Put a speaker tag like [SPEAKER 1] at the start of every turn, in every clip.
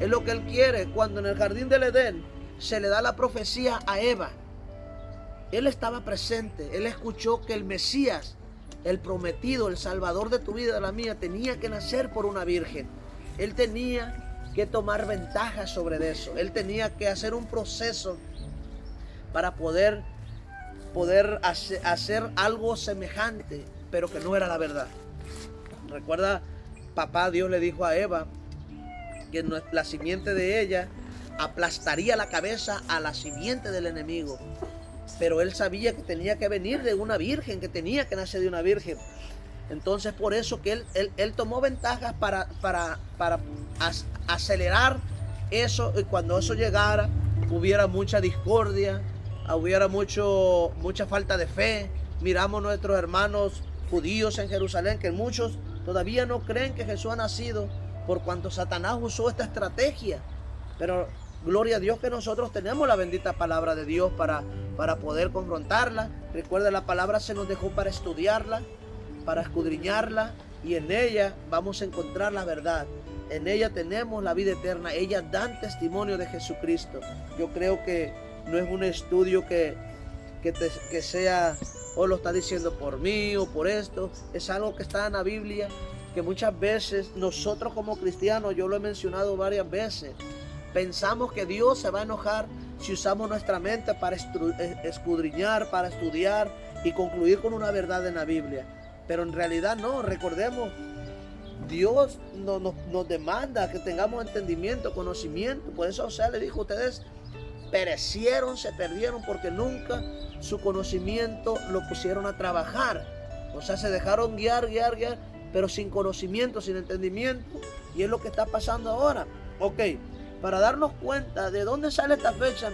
[SPEAKER 1] Es lo que él quiere. Cuando en el jardín del Edén se le da la profecía a Eva, él estaba presente. Él escuchó que el Mesías, el prometido, el Salvador de tu vida y de la mía, tenía que nacer por una virgen. Él tenía que tomar ventaja sobre eso. Él tenía que hacer un proceso para poder hacer algo semejante, pero que no era la verdad. Recuerda, papá Dios le dijo a Eva que la simiente de ella aplastaría la cabeza a la simiente del enemigo. Pero él sabía que tenía que venir de una virgen, que tenía que nacer de una virgen. Entonces por eso que él tomó ventajas para acelerar eso, y cuando eso llegara hubiera mucha discordia, hubiera mucha falta de fe. Miramos nuestros hermanos judíos en Jerusalén, que muchos todavía no creen que Jesús ha nacido, por cuanto Satanás usó esta estrategia. Pero gloria a Dios que nosotros tenemos la bendita palabra de Dios para poder confrontarla. Recuerda, la palabra se nos dejó para estudiarla, para escudriñarla, y en ella vamos a encontrar la verdad. En ella tenemos la vida eterna. Ellas dan testimonio de Jesucristo. Yo creo que no es un estudio que sea, o lo está diciendo por mí o por esto. Es algo que está en la Biblia, que muchas veces nosotros como cristianos, yo lo he mencionado varias veces, pensamos que Dios se va a enojar si usamos nuestra mente para escudriñar, para estudiar y concluir con una verdad en la Biblia. Pero en realidad no. Recordemos, Dios nos demanda que tengamos entendimiento, conocimiento. Por eso, le dijo, ustedes perecieron, se perdieron, porque nunca su conocimiento lo pusieron a trabajar. Se dejaron guiar, pero sin conocimiento, sin entendimiento. Y es lo que está pasando ahora. Ok, para darnos cuenta de dónde sale esta fecha,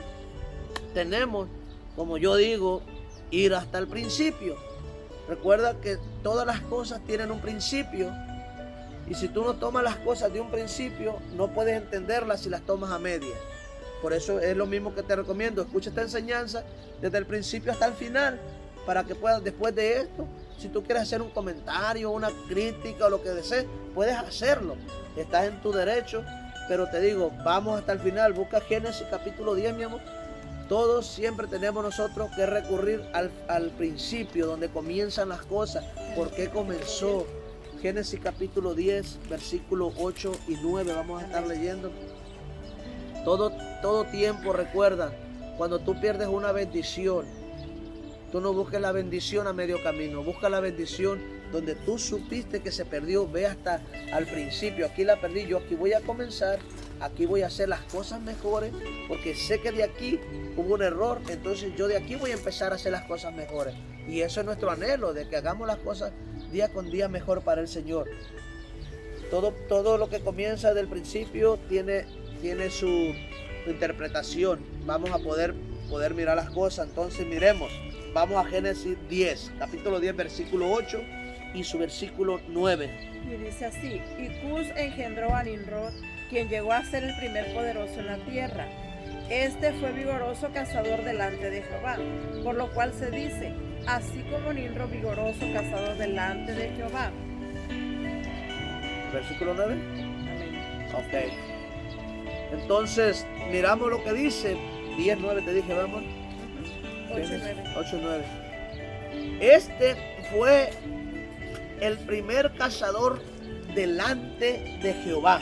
[SPEAKER 1] tenemos, como yo digo, ir hasta el principio. Recuerda que todas las cosas tienen un principio, y si tú no tomas las cosas de un principio, no puedes entenderlas si las tomas a medias. Por eso es lo mismo que te recomiendo: escucha esta enseñanza desde el principio hasta el final, para que puedas, después de esto, si tú quieres hacer un comentario, una crítica o lo que desees, puedes hacerlo. Estás en tu derecho, pero te digo, vamos hasta el final. Busca Génesis capítulo 10, mi amor. Todos siempre tenemos nosotros que recurrir al principio, donde comienzan las cosas. ¿Por qué comenzó? Génesis capítulo 10, versículos 8 y 9. Vamos a estar leyendo. Todo tiempo, recuerda, cuando tú pierdes una bendición, tú no busques la bendición a medio camino. Busca la bendición donde tú supiste que se perdió. Ve hasta al principio. Aquí la perdí, yo aquí voy a comenzar. Aquí voy a hacer las cosas mejores, porque sé que de aquí hubo un error. Entonces yo de aquí voy a empezar a hacer las cosas mejores. Y eso es nuestro anhelo, de que hagamos las cosas día con día mejor para el Señor. Todo lo que comienza del principio tiene su interpretación. Vamos a poder mirar las cosas. Entonces miremos. Vamos a Génesis 10, capítulo 10, versículo 8 y su versículo 9.
[SPEAKER 2] Y dice así: y Cus engendró a Nimrod, quien llegó a ser el primer poderoso en la tierra. Este fue vigoroso cazador delante de Jehová, por lo cual se dice: así como Nimrod vigoroso cazador delante de Jehová.
[SPEAKER 1] Versículo 9.
[SPEAKER 2] Amén.
[SPEAKER 1] Ok. Entonces, miramos lo que dice. 10, 9 te dije, vamos. 8, 9. Este fue el primer cazador delante de Jehová.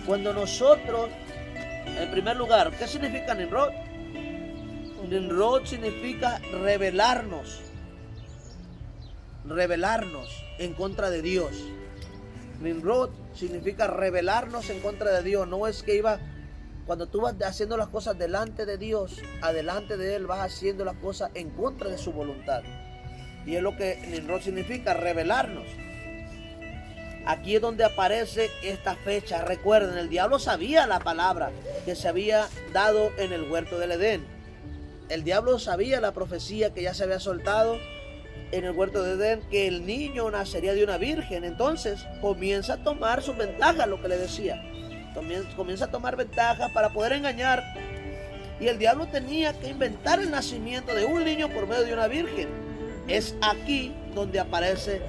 [SPEAKER 1] Cuando nosotros, en primer lugar, ¿qué significa Nimrod? Nimrod significa rebelarnos en contra de Dios. Nimrod significa rebelarnos en contra de Dios. No es que cuando tú vas haciendo las cosas delante de Dios, adelante de Él, vas haciendo las cosas en contra de su voluntad. Y es lo que Nimrod significa, rebelarnos. Aquí es donde aparece esta fecha. Recuerden, el diablo sabía la palabra que se había dado en el huerto del Edén. El diablo sabía la profecía que ya se había soltado en el huerto de Edén, que el niño nacería de una virgen. Entonces comienza a tomar su ventaja, lo que le decía. Comienza a tomar ventaja para poder engañar. Y el diablo tenía que inventar el nacimiento de un niño por medio de una virgen. Es aquí donde aparece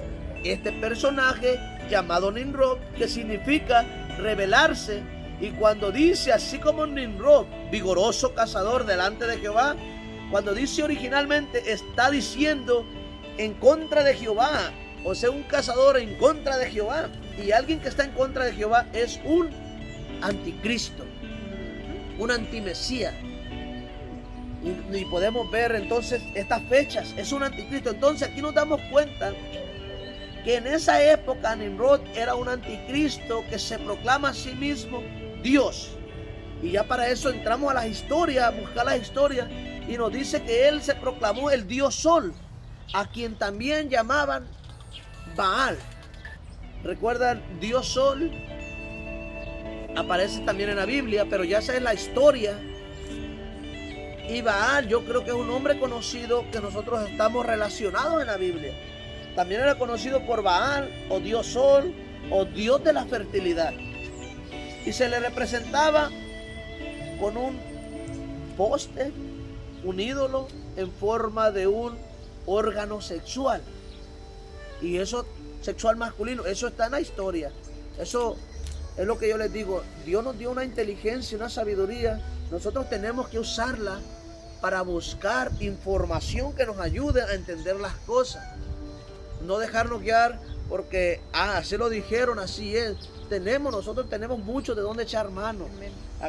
[SPEAKER 1] este personaje llamado Nimrod, que significa rebelarse Y cuando dice, así como Nimrod, vigoroso cazador delante de Jehová, cuando dice originalmente, está diciendo en contra de Jehová, o sea, un cazador en contra de Jehová. Y alguien que está en contra de Jehová es un anticristo, un antimesías. Y podemos ver entonces estas fechas, es un anticristo. Entonces aquí nos damos cuenta que en esa época Nimrod era un anticristo que se proclama a sí mismo Dios. Y ya para eso entramos a las historias, a buscar las historias, y nos dice que él se proclamó el Dios Sol, a quien también llamaban Baal. ¿Recuerdan? Dios Sol aparece también en la Biblia, pero ya esa es la historia. Y Baal, yo creo que es un hombre conocido que nosotros estamos relacionados en la Biblia. También era conocido por Baal, o Dios Sol, o Dios de la fertilidad. Y se le representaba con un poste, un ídolo en forma de un órgano sexual. Y eso, sexual masculino, eso está en la historia. Eso es lo que yo les digo. Dios nos dio una inteligencia, una sabiduría. Nosotros tenemos que usarla para buscar información que nos ayude a entender las cosas. No dejarnos guiar porque, así lo dijeron, así es. Nosotros tenemos mucho de dónde echar mano.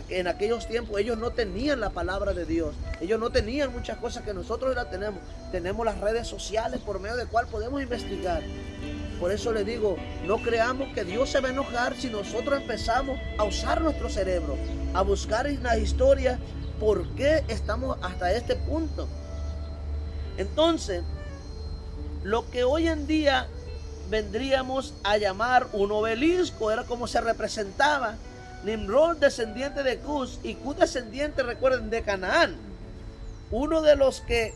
[SPEAKER 1] En aquellos tiempos ellos no tenían la palabra de Dios. Ellos no tenían muchas cosas que nosotros la tenemos. Tenemos las redes sociales por medio de cual podemos investigar. Por eso les digo, no creamos que Dios se va a enojar si nosotros empezamos a usar nuestro cerebro, a buscar en la historia por qué estamos hasta este punto. Entonces, lo que hoy en día vendríamos a llamar un obelisco, era como se representaba. Nimrod, descendiente de Cus, y Cus, descendiente, recuerden, de Canaán. Uno de los que,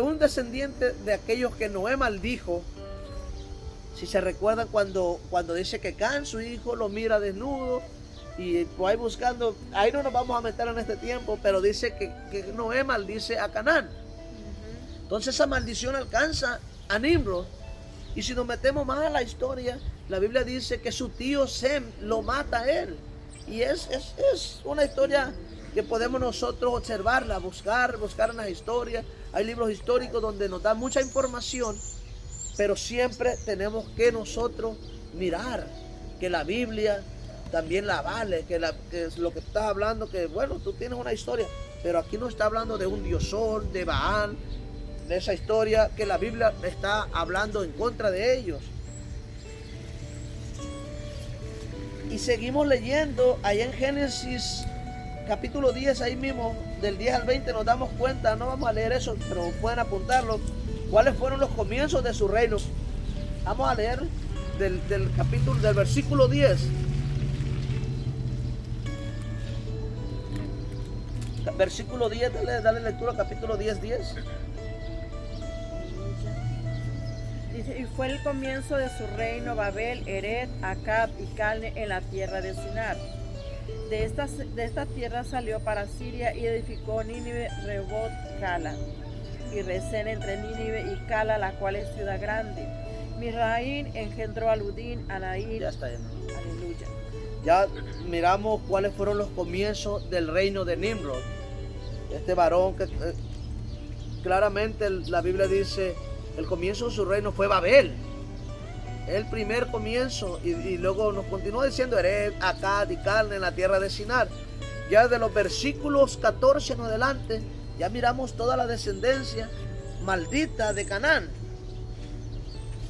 [SPEAKER 1] un descendiente de aquellos que Noé maldijo. Si se recuerdan cuando dice que Can, su hijo, lo mira desnudo, y por ahí buscando, ahí no nos vamos a meter en este tiempo, pero dice que Noé maldice a Canaán. Entonces esa maldición alcanza a Nimrod. Y si nos metemos más a la historia, la Biblia dice que su tío Sem lo mata a él. Y es una historia que podemos nosotros observarla, buscar en las historias. Hay libros históricos donde nos dan mucha información, pero siempre tenemos que nosotros mirar que la Biblia también la vale, que es lo que tú estás hablando, que bueno, tú tienes una historia, pero aquí no está hablando de un Dios Sol, de Baal, de esa historia que la Biblia está hablando en contra de ellos. Y seguimos leyendo allá en Génesis capítulo 10, ahí mismo del 10 al 20 nos damos cuenta, no vamos a leer eso, pero pueden apuntarlo, cuáles fueron los comienzos de su reino. Vamos a leer del capítulo, del versículo 10. Versículo 10, dale lectura, capítulo 10.
[SPEAKER 2] Dice, y fue el comienzo de su reino Babel, Eret, Acab y Calne en la tierra de Sinar. De esta tierra salió para Siria y edificó Nínive, Rehoboth, Cala y Resén entre Nínive y Cala, la cual es ciudad grande. Misraín engendró a Ludín, a Naín.
[SPEAKER 1] Ya está,
[SPEAKER 2] Aleluya.
[SPEAKER 1] Ya miramos cuáles fueron los comienzos del reino de Nimrod. Este varón que claramente la Biblia dice, el comienzo de su reino fue Babel. El primer comienzo, y luego nos continúa diciendo Eret, Acad y Calne en la tierra de Sinar. Ya de los versículos 14 en adelante, ya miramos toda la descendencia maldita de Canaán.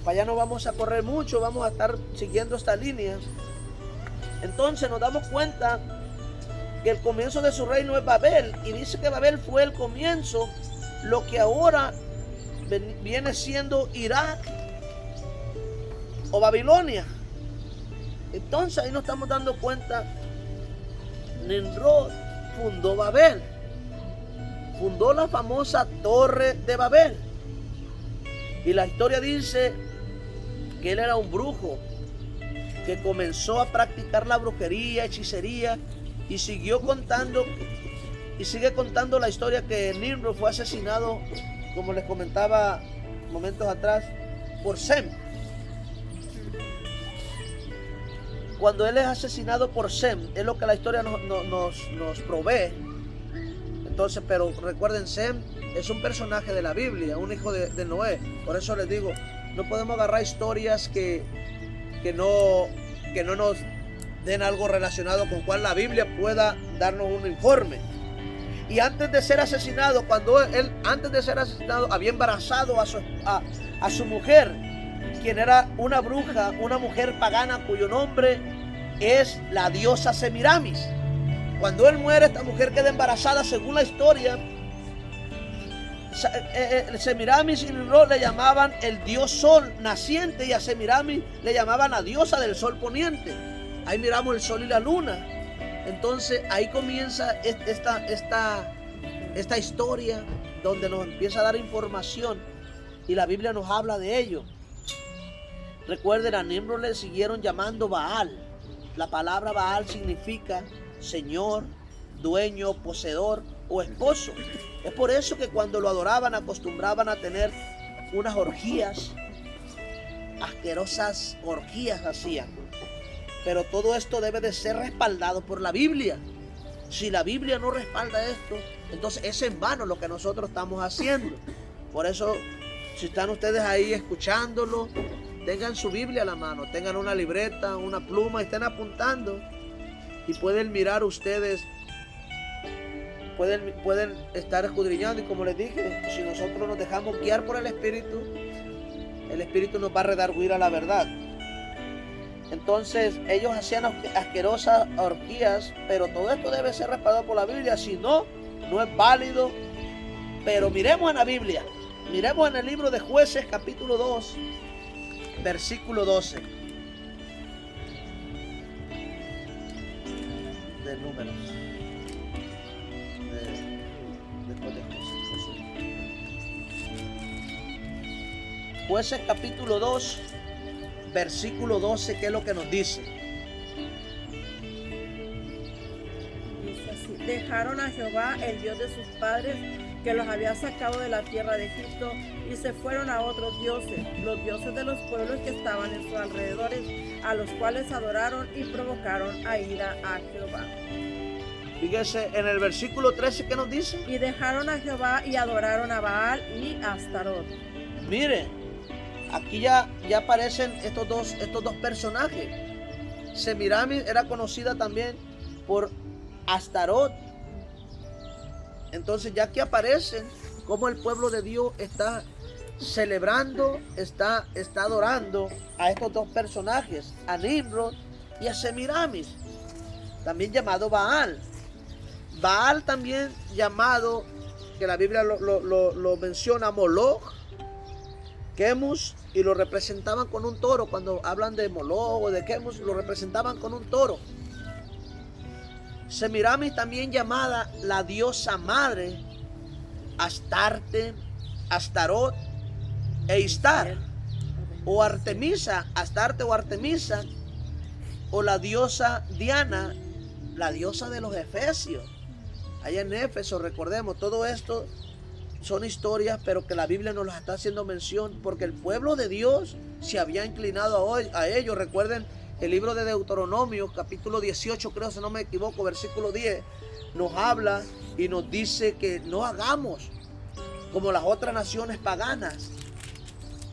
[SPEAKER 1] Para allá no vamos a correr mucho, vamos a estar siguiendo esta línea. Entonces nos damos cuenta que el comienzo de su reino es Babel, y dice que Babel fue el comienzo, lo que ahora viene siendo Irak o Babilonia. Entonces ahí nos estamos dando cuenta, Nimrod fundó Babel, fundó la famosa Torre de Babel, y la historia dice que él era un brujo que comenzó a practicar la brujería, hechicería, y siguió contando y sigue contando la historia que Nimrod fue asesinado, como les comentaba momentos atrás, por Sem. cuando él es asesinado por Sem, es lo que la historia nos provee. Entonces, pero recuerden, Sem es un personaje de la Biblia, un hijo de Noé. Por eso les digo, no podemos agarrar historias que no nos den algo relacionado con cual la Biblia pueda darnos un informe. Y antes de ser asesinado, antes de ser asesinado, había embarazado a su mujer, quien era una bruja, una mujer pagana cuyo nombre es la diosa Semiramis. Cuando él muere, esta mujer queda embarazada, según la historia. Semiramis y Nimrod le llamaban el dios sol naciente, y a Semiramis le llamaban la diosa del sol poniente. Ahí miramos el sol y la luna. Entonces ahí comienza esta historia donde nos empieza a dar información y la Biblia nos habla de ello. Recuerden, a Nimrod le siguieron llamando Baal. La palabra Baal significa señor, dueño, poseedor o esposo. Es por eso que cuando lo adoraban acostumbraban a tener unas orgías, asquerosas orgías hacían. Pero todo esto debe de ser respaldado por la Biblia. Si la Biblia no respalda esto, entonces es en vano lo que nosotros estamos haciendo. Por eso, si están ustedes ahí escuchándolo, tengan su Biblia a la mano, tengan una libreta, una pluma, y estén apuntando. Y pueden mirar ustedes, pueden estar escudriñando. Y como les dije, si nosotros nos dejamos guiar por el Espíritu nos va a redarguir a la verdad. Entonces ellos hacían asquerosas orgías, pero todo esto debe ser respaldado por la Biblia, si no, no es válido. Pero miremos en la Biblia, miremos en el libro de Jueces capítulo 2, versículo 12. De Números. Después de Jueces capítulo 2. Versículo 12, ¿qué es lo que nos dice?
[SPEAKER 2] Dice así: dejaron a Jehová, el Dios de sus padres, que los había sacado de la tierra de Egipto, y se fueron a otros dioses, los dioses de los pueblos que estaban en sus alrededores, a los cuales adoraron y provocaron a ira a Jehová.
[SPEAKER 1] Fíjese en el versículo 13, ¿qué nos dice?
[SPEAKER 2] Y dejaron a Jehová y adoraron a Baal y a Astarot.
[SPEAKER 1] Mire, aquí ya aparecen estos dos personajes. Semiramis era conocida también por Astarot. Entonces ya que aparecen cómo el pueblo de Dios está celebrando, está adorando a estos dos personajes, a Nimrod y a Semiramis, también llamado Baal. Baal también llamado, que la Biblia lo menciona, Moloch, Kemus, y lo representaban con un toro. Cuando hablan de Moloch o de Kemus, lo representaban con un toro. Semiramis también llamada la diosa madre, Astarte, Astarot e Istar, o Artemisa, Astarte o Artemisa, o la diosa Diana, la diosa de los Efesios. Allá en Éfeso, recordemos, todo esto son historias, pero que la Biblia nos las está haciendo mención, porque el pueblo de Dios se había inclinado a ellos. Recuerden el libro de Deuteronomio, capítulo 18, creo, si no me equivoco, versículo 10, nos habla y nos dice que no hagamos como las otras naciones paganas.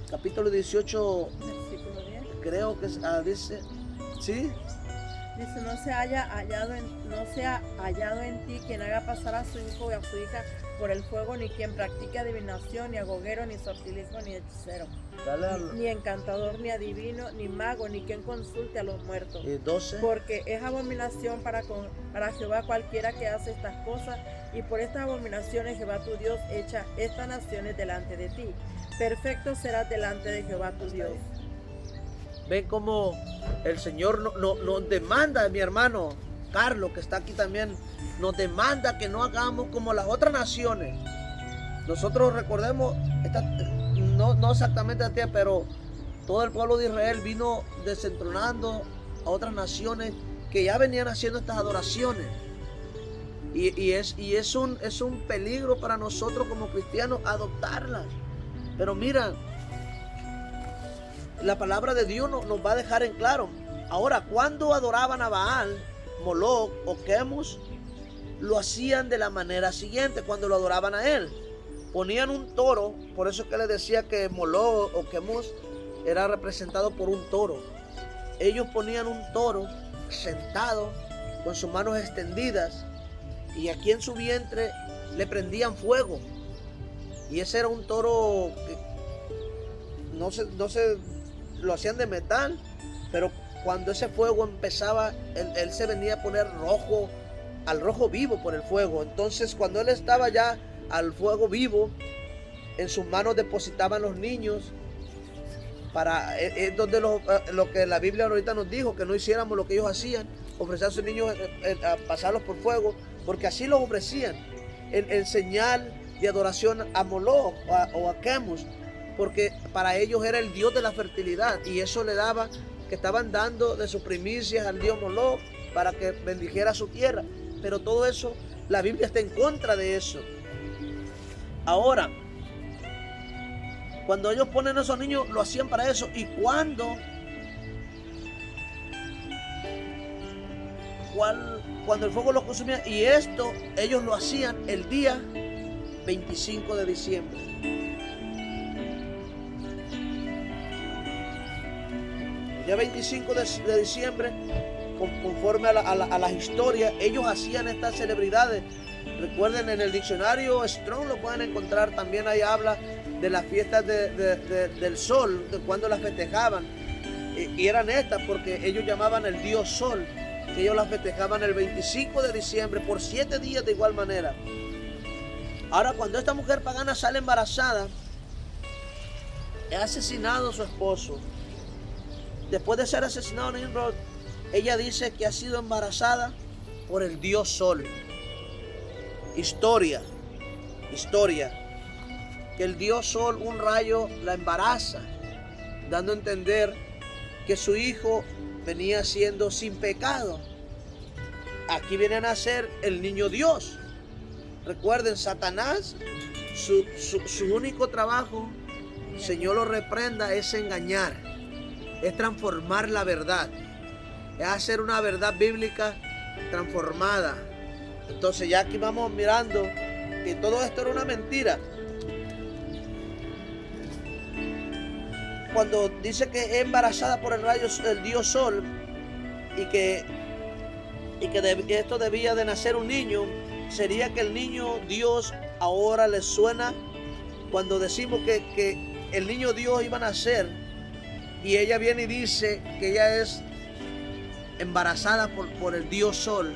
[SPEAKER 1] Capítulo 18,
[SPEAKER 2] Versículo 10.
[SPEAKER 1] creo que dice, ¿sí?
[SPEAKER 2] Dice: no se haya hallado en ti quien haga pasar a su hijo y a su hija por el fuego, ni quien practique adivinación, ni agogero, ni sortilismo, ni hechicero, ni encantador, ni adivino, ni mago, ni quien consulte a los muertos.
[SPEAKER 1] 12.
[SPEAKER 2] Porque es abominación para Jehová cualquiera que hace estas cosas, y por estas abominaciones Jehová tu Dios echa estas naciones delante de ti. Perfecto serás delante de Jehová tu Dios.
[SPEAKER 1] Ven cómo el Señor nos demanda, mi hermano Carlos, que está aquí también, nos demanda que no hagamos como las otras naciones. Nosotros recordemos, no exactamente a ti, pero todo el pueblo de Israel vino desentronando a otras naciones que ya venían haciendo estas adoraciones. Y es un peligro para nosotros como cristianos adoptarlas. Pero mira, la palabra de Dios nos va a dejar en claro. Ahora, cuando adoraban a Baal, Moloc o Quemos, lo hacían de la manera siguiente. Cuando lo adoraban a él, ponían un toro. Por eso que les decía que Moloc o Quemos era representado por un toro. Ellos ponían un toro sentado con sus manos extendidas, y aquí en su vientre le prendían fuego. Y ese era un toro que no se lo hacían de metal, pero cuando ese fuego empezaba, él se venía a poner rojo, al rojo vivo por el fuego. Entonces, cuando él estaba ya al fuego vivo, en sus manos depositaban los niños. Es donde lo que la Biblia ahorita nos dijo, que no hiciéramos lo que ellos hacían, ofrecer a sus niños a pasarlos por fuego, porque así los ofrecían, en señal de adoración a Moloc o a Quemos, porque para ellos era el dios de la fertilidad, y eso le daba, que estaban dando de sus primicias al dios Moloc para que bendijera su tierra. Pero todo eso, la Biblia está en contra de eso. Ahora, cuando ellos ponen a esos niños, lo hacían para eso. Y cuando el fuego los consumía, y esto ellos lo hacían el día 25 de diciembre. El día 25 de diciembre, conforme a las historias, ellos hacían estas celebridades. Recuerden, en el diccionario Strong lo pueden encontrar, también ahí habla de las fiestas del sol, de cuando las festejaban. Y eran estas porque ellos llamaban el dios sol, que ellos las festejaban el 25 de diciembre por 7 días de igual manera. Ahora, cuando esta mujer pagana sale embarazada, es asesinado su esposo. Después de ser asesinado Nimrod, ella dice que ha sido embarazada por el dios sol. Historia, que el dios sol, un rayo, la embaraza, dando a entender que su hijo venía siendo sin pecado. Aquí viene a nacer el niño Dios. Recuerden, Satanás, su único trabajo, Señor lo reprenda, es engañar, es transformar la verdad, es hacer una verdad bíblica transformada. Entonces ya aquí vamos mirando que todo esto era una mentira. Cuando dice que es embarazada por el rayo del dios sol, y que esto debía de nacer un niño, sería que el niño Dios ahora le suena cuando decimos que el niño Dios iba a nacer, y ella viene y dice que ella es embarazada por el dios sol.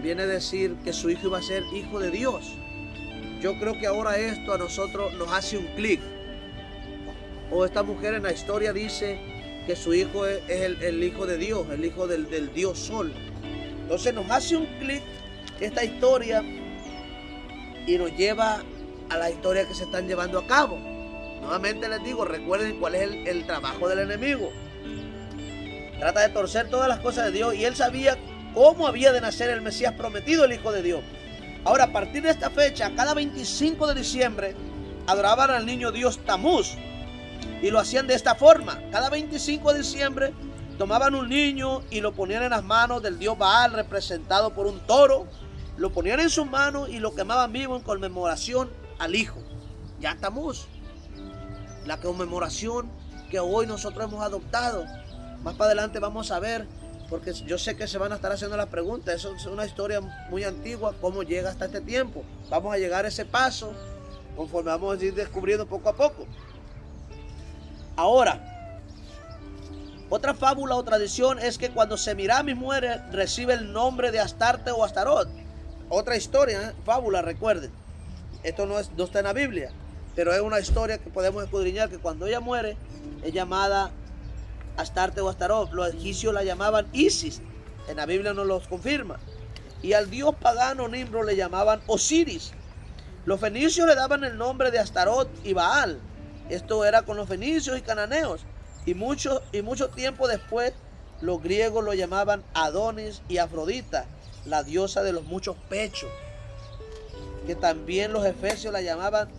[SPEAKER 1] Viene a decir que su hijo iba a ser hijo de Dios. Yo creo que ahora esto a nosotros nos hace un clic. O esta mujer en la historia dice que su hijo es el hijo de Dios, el hijo del dios sol. Entonces nos hace un clic esta historia y nos lleva a la historia que se están llevando a cabo. Nuevamente les digo, recuerden cuál es el trabajo del enemigo. Trata de torcer todas las cosas de Dios, y él sabía cómo había de nacer el Mesías prometido, el Hijo de Dios. Ahora, a partir de esta fecha, cada 25 de diciembre, adoraban al niño Dios Tamuz. Y lo hacían de esta forma. Cada 25 de diciembre, tomaban un niño y lo ponían en las manos del dios Baal, representado por un toro. Lo ponían en sus manos y lo quemaban vivo en conmemoración al Hijo, ya Tamuz. La conmemoración que hoy nosotros hemos adoptado. Más para adelante vamos a ver, porque yo sé que se van a estar haciendo las preguntas. Eso es una historia muy antigua, cómo llega hasta este tiempo. Vamos a llegar a ese paso conforme vamos a ir descubriendo poco a poco. Ahora, otra fábula o tradición es que cuando Semiramis muere, recibe el nombre de Astarte o Astarot. Otra historia, fábula, recuerden. Esto no está en la Biblia, pero es una historia que podemos escudriñar, que cuando ella muere es llamada Astarte o Astarot. Los egipcios la llamaban Isis, en la Biblia no los confirma. Y al dios pagano Nimrod le llamaban Osiris. Los fenicios le daban el nombre de Astarot y Baal. Esto era con los fenicios y cananeos. Y mucho tiempo después, los griegos lo llamaban Adonis y Afrodita, la diosa de los muchos pechos. Que también los efesios la llamaban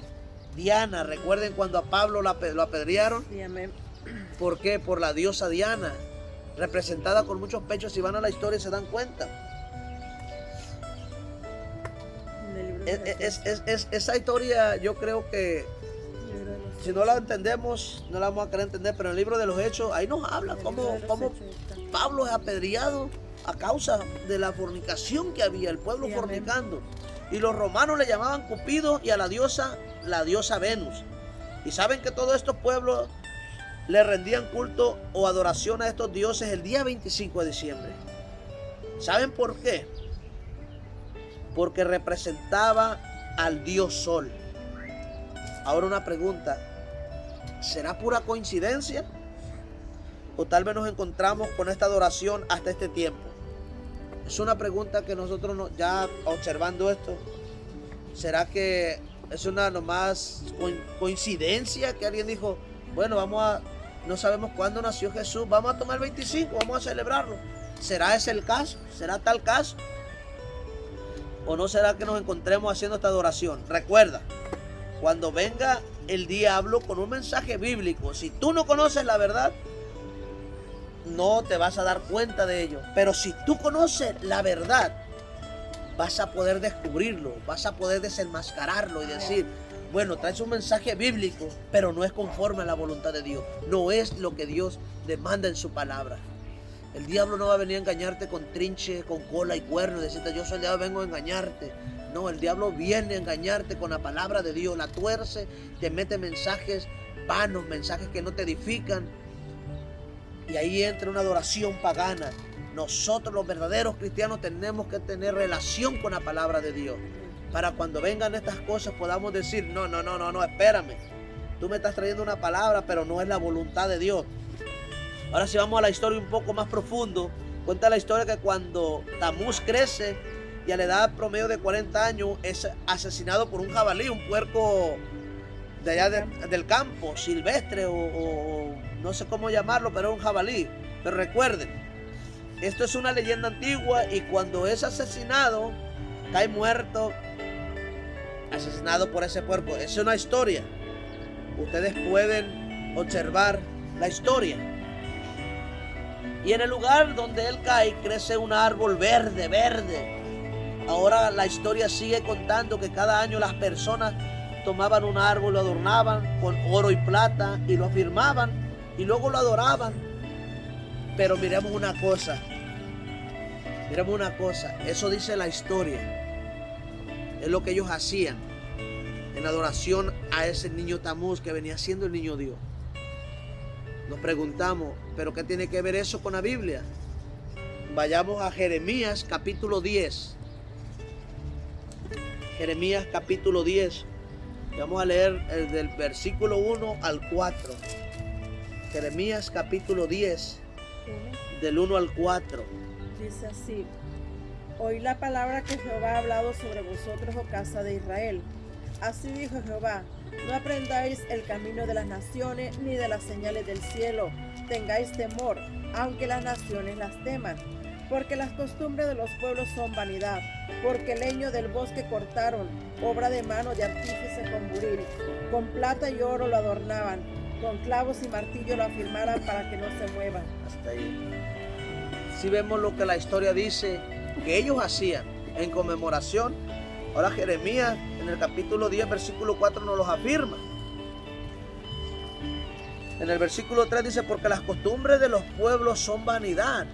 [SPEAKER 1] Diana. Recuerden cuando a Pablo lo apedrearon.
[SPEAKER 2] Sí, amén.
[SPEAKER 1] ¿Por qué? Por la diosa Diana. representada con muchos pechos. Si van a la historia se dan cuenta. Esa historia yo creo que si no la entendemos, no la vamos a querer entender, pero en el libro de los Hechos, ahí nos habla cómo Pablo es apedreado a causa de la fornicación que había, el pueblo fornicando. Y los romanos le llamaban Cupido y a la diosa Venus. Y saben que todos estos pueblos le rendían culto o adoración a estos dioses el día 25 de diciembre. ¿Saben por qué? Porque representaba al dios Sol. Ahora una pregunta, ¿será pura coincidencia? ¿O tal vez nos encontramos con esta adoración hasta este tiempo? Es una pregunta que nosotros ya observando esto, ¿será que es una nomás coincidencia que alguien dijo, bueno, no sabemos cuándo nació Jesús, vamos a tomar el 25, vamos a celebrarlo? ¿Será ese el caso? ¿Será tal caso? ¿O no será que nos encontremos haciendo esta adoración? Recuerda, cuando venga el diablo con un mensaje bíblico, si tú no conoces la verdad, no te vas a dar cuenta de ello. Pero si tú conoces la verdad, vas a poder descubrirlo, vas a poder desenmascararlo y decir, bueno, traes un mensaje bíblico, pero no es conforme a la voluntad de Dios. No es lo que Dios demanda en su palabra. El diablo no va a venir a engañarte con trinche, con cola y cuerno y decirte, yo soy el diablo, vengo a engañarte. No, el diablo viene a engañarte con la palabra de Dios, la tuerce, te mete mensajes vanos, mensajes que no te edifican. Y ahí entra una adoración pagana. Nosotros los verdaderos cristianos tenemos que tener relación con la palabra de Dios. Para cuando vengan estas cosas podamos decir, no, espérame. Tú me estás trayendo una palabra, pero no es la voluntad de Dios. Ahora si vamos a la historia un poco más profundo, cuenta la historia que cuando Tamuz crece y a la edad promedio de 40 años es asesinado por un jabalí, un puerco de allá del campo, silvestre o no sé cómo llamarlo, pero es un jabalí. Pero recuerden, esto es una leyenda antigua y cuando es asesinado, cae muerto, asesinado por ese puerco. Es una historia. Ustedes pueden observar la historia. Y en el lugar donde él cae, crece un árbol verde. Ahora la historia sigue contando que cada año las personas tomaban un árbol, lo adornaban con oro y plata y lo afirmaban y luego lo adoraban. Pero miremos una cosa, eso dice la historia, es lo que ellos hacían en adoración a ese niño Tamuz que venía siendo el niño Dios. Nos preguntamos, ¿pero qué tiene que ver eso con la Biblia? Vayamos a Jeremías capítulo 10. Jeremías capítulo 10. Vamos a leer del versículo 1 al 4. Jeremías capítulo 10, del 1 al 4.
[SPEAKER 2] Dice así: Oí la palabra que Jehová ha hablado sobre vosotros, oh casa de Israel. Así dijo Jehová: no aprendáis el camino de las naciones, ni de las señales del cielo. Tengáis temor, aunque las naciones las teman. Porque las costumbres de los pueblos son vanidad. Porque el leño del bosque cortaron, obra de mano de artífice con buril. Con plata y oro lo adornaban, con clavos y martillo lo afirmaran para que no se muevan.
[SPEAKER 1] Hasta ahí. Si vemos lo que la historia dice que ellos hacían en conmemoración. Ahora Jeremías en el capítulo 10 versículo 4 nos los afirma. En el versículo 3 dice: porque las costumbres de los pueblos son vanidad,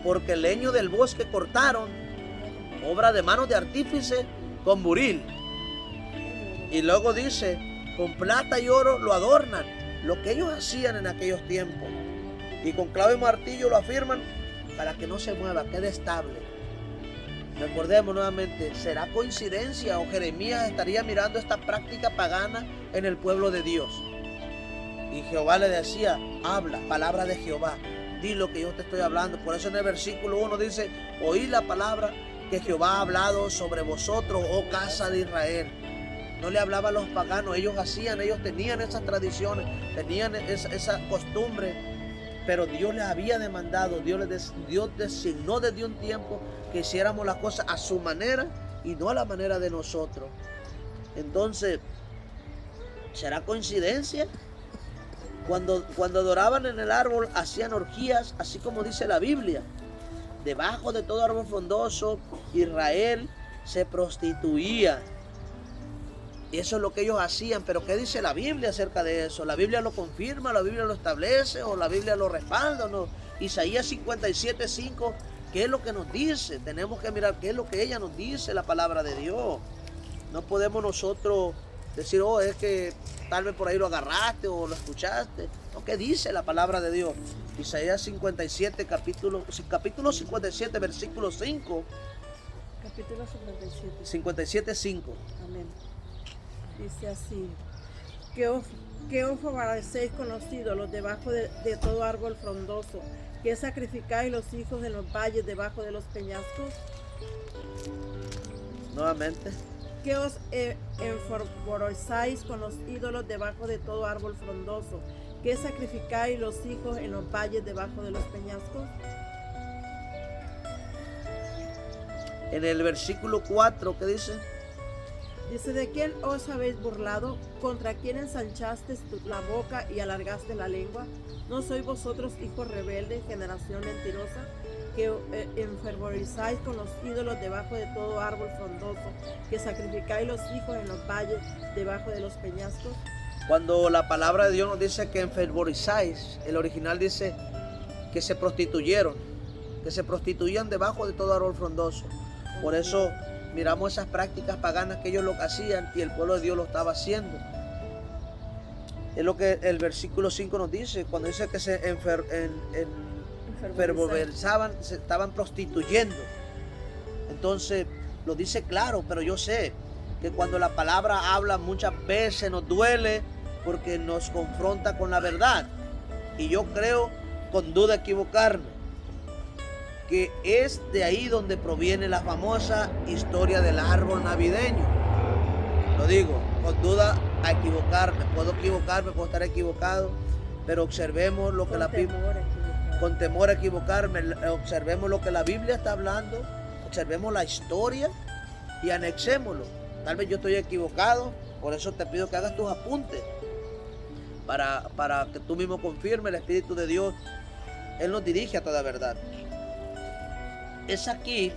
[SPEAKER 1] porque el leño del bosque cortaron, obra de manos de artífice con buril. Y luego dice: con plata y oro lo adornan, lo que ellos hacían en aquellos tiempos. Y con clavo y martillo lo afirman para que no se mueva, quede estable. Recordemos nuevamente, ¿será coincidencia o Jeremías estaría mirando esta práctica pagana en el pueblo de Dios? Y Jehová le decía: habla, palabra de Jehová, di lo que yo te estoy hablando. Por eso en el versículo 1 dice: oí la palabra que Jehová ha hablado sobre vosotros, oh casa de Israel. No le hablaba a los paganos, ellos tenían esas tradiciones, tenían esa costumbre. Pero Dios les había demandado, Dios designó desde un tiempo que hiciéramos las cosas a su manera y no a la manera de nosotros. Entonces, ¿será coincidencia? Cuando adoraban en el árbol, hacían orgías, así como dice la Biblia. Debajo de todo árbol frondoso, Israel se prostituía. Y eso es lo que ellos hacían. Pero ¿qué dice la Biblia acerca de eso? ¿La Biblia lo confirma? ¿La Biblia lo establece? ¿O la Biblia lo respalda? ¿No? Isaías 57:5, ¿qué es lo que nos dice? Tenemos que mirar qué es lo que ella nos dice, la palabra de Dios. No podemos nosotros decir, oh, es que tal vez por ahí lo agarraste o lo escuchaste. No, ¿qué dice la palabra de Dios? Isaías 57, capítulo 57, versículo 5.
[SPEAKER 2] Capítulo 57.
[SPEAKER 1] 57:5.
[SPEAKER 2] Amén. Dice así: que os favorecéis con los ídolos debajo de todo árbol frondoso, que sacrificáis los hijos en los valles debajo de los peñascos.
[SPEAKER 1] Nuevamente.
[SPEAKER 2] Que os enfervorizáis con los ídolos debajo de todo árbol frondoso, que sacrificáis los hijos en los valles debajo de los peñascos.
[SPEAKER 1] En el versículo 4, ¿qué dice?
[SPEAKER 2] Dice: ¿de quién os habéis burlado? ¿Contra quién ensanchaste la boca y alargaste la lengua? ¿No sois vosotros hijos rebeldes, generación mentirosa, que enfervorizáis con los ídolos debajo de todo árbol frondoso, que sacrificáis los hijos en los valles debajo de los peñascos?
[SPEAKER 1] Cuando la palabra de Dios nos dice que enfervorizáis, el original dice que se prostituyeron, que se prostituían debajo de todo árbol frondoso. Por eso miramos esas prácticas paganas que ellos lo hacían y el pueblo de Dios lo estaba haciendo. Es lo que el versículo 5 nos dice, cuando dice que se enfervorizaban, se estaban prostituyendo. Entonces lo dice claro, pero yo sé que cuando la palabra habla muchas veces nos duele porque nos confronta con la verdad. Y yo creo, con duda equivocarme, que es de ahí donde proviene la famosa historia del árbol navideño. Lo digo, con duda a equivocarme. Puedo equivocarme, puedo estar equivocado, pero observemos lo que la Biblia... Con temor a equivocarme, observemos lo que la Biblia está hablando, observemos la historia y anexémoslo. Tal vez yo estoy equivocado, por eso te pido que hagas tus apuntes para que tú mismo confirmes el Espíritu de Dios. Él nos dirige a toda verdad. Es aquí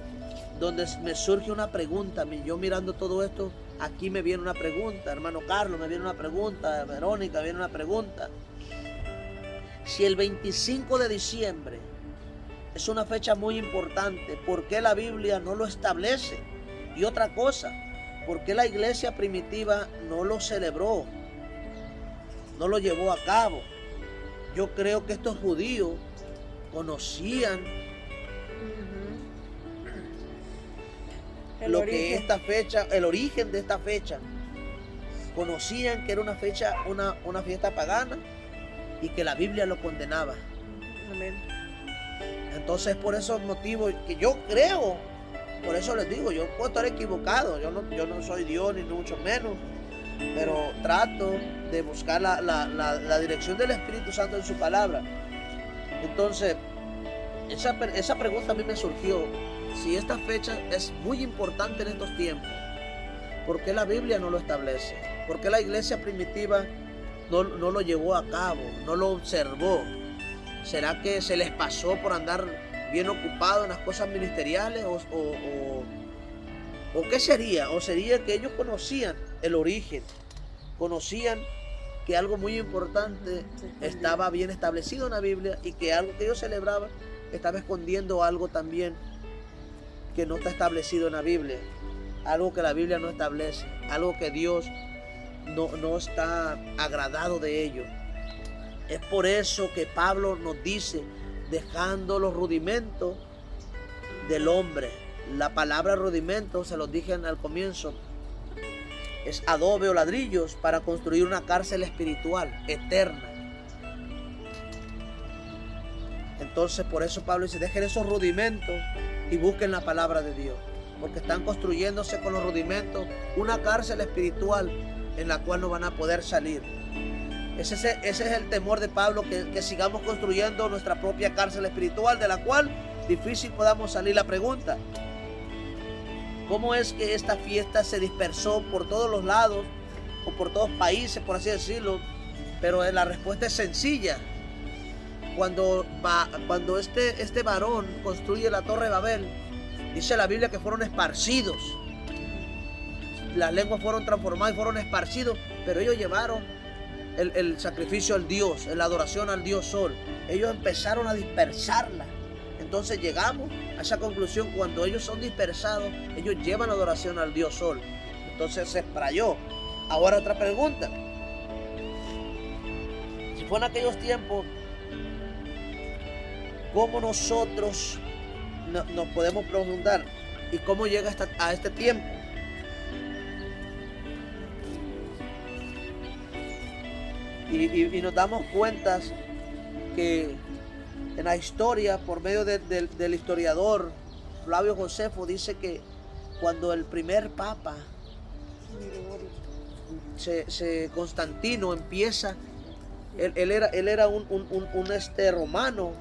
[SPEAKER 1] donde me surge una pregunta. Yo mirando todo esto, aquí me viene una pregunta. Hermano Carlos, me viene una pregunta. Verónica, me viene una pregunta. Si el 25 de diciembre es una fecha muy importante, ¿por qué la Biblia no lo establece? Y otra cosa, ¿por qué la iglesia primitiva no lo celebró? No lo llevó a cabo. Yo creo que estos judíos conocían el origen de esta fecha. Conocían que era una fecha, una fiesta pagana y que la Biblia lo condenaba.
[SPEAKER 2] Amén.
[SPEAKER 1] Entonces por esos motivos que yo creo, por eso les digo, yo puedo estar equivocado, yo no soy Dios ni mucho menos, pero trato de buscar la dirección del Espíritu Santo en su palabra. Entonces esa pregunta a mí me surgió. Si esta fecha es muy importante en estos tiempos, ¿por qué la Biblia no lo establece? ¿Por qué la iglesia primitiva no lo llevó a cabo, no lo observó? ¿Será que se les pasó por andar bien ocupados en las cosas ministeriales? ¿O qué sería? ¿O sería que ellos conocían el origen? Conocían que algo muy importante estaba bien establecido en la Biblia y que algo que ellos celebraban estaba escondiendo algo también que no está establecido en la Biblia, algo que la Biblia no establece, algo que Dios no está agradado de ello. Es por eso que Pablo nos dice, dejando los rudimentos del hombre. La palabra rudimento, se los dije al comienzo, es adobe o ladrillos para construir una cárcel espiritual eterna. Entonces por eso Pablo dice, dejen esos rudimentos y busquen la palabra de Dios, porque están construyéndose con los rudimentos una cárcel espiritual en la cual no van a poder salir. Ese es el temor de Pablo, que sigamos construyendo nuestra propia cárcel espiritual, de la cual difícil podamos salir. La pregunta, ¿cómo es que esta fiesta se dispersó por todos los lados o por todos países, por así decirlo? Pero la respuesta es sencilla. Cuando este varón construye la torre de Babel, dice la Biblia que fueron esparcidos. Las lenguas fueron transformadas y fueron esparcidos, pero ellos llevaron el sacrificio al Dios, la adoración al Dios Sol. Ellos empezaron a dispersarla. Entonces llegamos a esa conclusión: cuando ellos son dispersados, ellos llevan la adoración al Dios Sol. Entonces se esprayó. Ahora otra pregunta: si fue en aquellos tiempos, ¿cómo nosotros nos podemos preguntar? ¿Y cómo llega a este tiempo? Y nos damos cuenta que en la historia, por medio del historiador Flavio Josefo, dice que cuando el primer papa, Constantino, empieza, él era un romano.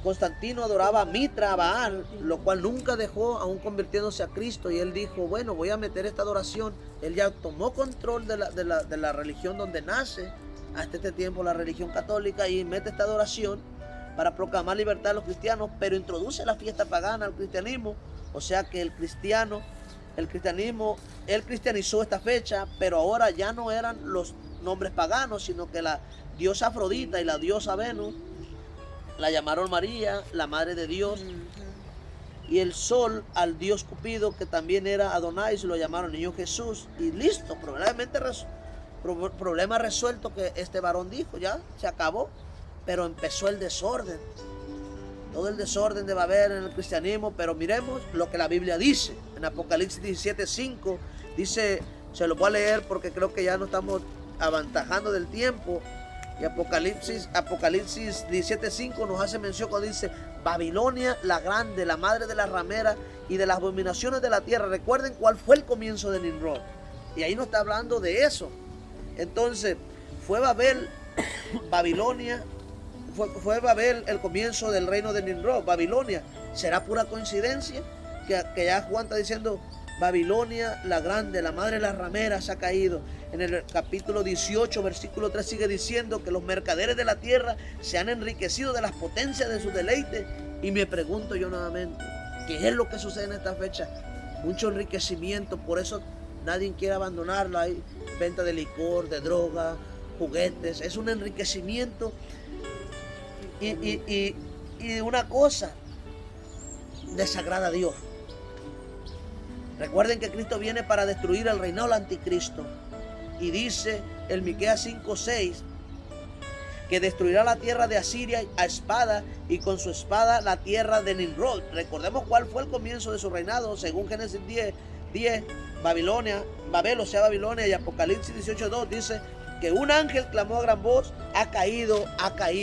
[SPEAKER 1] Constantino adoraba a Mitra, a Baal, lo cual nunca dejó, aún convirtiéndose a Cristo. Y él dijo: bueno, voy a meter esta adoración. Él ya tomó control de la religión donde nace hasta este tiempo, la religión católica, y mete esta adoración para proclamar libertad a los cristianos, pero introduce la fiesta pagana al cristianismo. O sea que él cristianizó esta fecha, pero ahora ya no eran los nombres paganos, sino que la diosa Afrodita y la diosa Venus la llamaron María, la madre de Dios. Y el sol al dios Cupido, que también era Adonai, lo llamaron Niño Jesús. Y listo, problema resuelto, que este varón dijo: ya se acabó. Pero empezó el desorden, todo el desorden de Babel en el cristianismo. Pero miremos lo que la Biblia dice en Apocalipsis 17:5. Dice, se lo voy a leer porque creo que ya no estamos avantajando del tiempo. Y Apocalipsis 17:5 nos hace mención cuando dice: Babilonia la grande, la madre de las rameras y de las abominaciones de la tierra. Recuerden cuál fue el comienzo de Nimrod. Y ahí nos está hablando de eso. Entonces, fue Babilonia, fue Babel el comienzo del reino de Nimrod, Babilonia. ¿Será pura coincidencia que ya Juan está diciendo: Babilonia la grande, la madre de las rameras, ha caído? En el capítulo 18, versículo 3 sigue diciendo que los mercaderes de la tierra se han enriquecido de las potencias de su deleite. Y me pregunto yo nuevamente, ¿qué es lo que sucede en esta fecha? Mucho enriquecimiento, por eso nadie quiere abandonarla. Hay venta de licor, de droga, juguetes, es un enriquecimiento. Y una cosa desagrada a Dios. Recuerden que Cristo viene para destruir el reinado del anticristo. Y dice el Miqueas 5:6 que destruirá la tierra de Asiria a espada, y con su espada la tierra de Nimrod. Recordemos cuál fue el comienzo de su reinado, según Génesis 10, Babel, o sea Babilonia. Y Apocalipsis 18:2 dice que un ángel clamó a gran voz: ha caído, ha caído.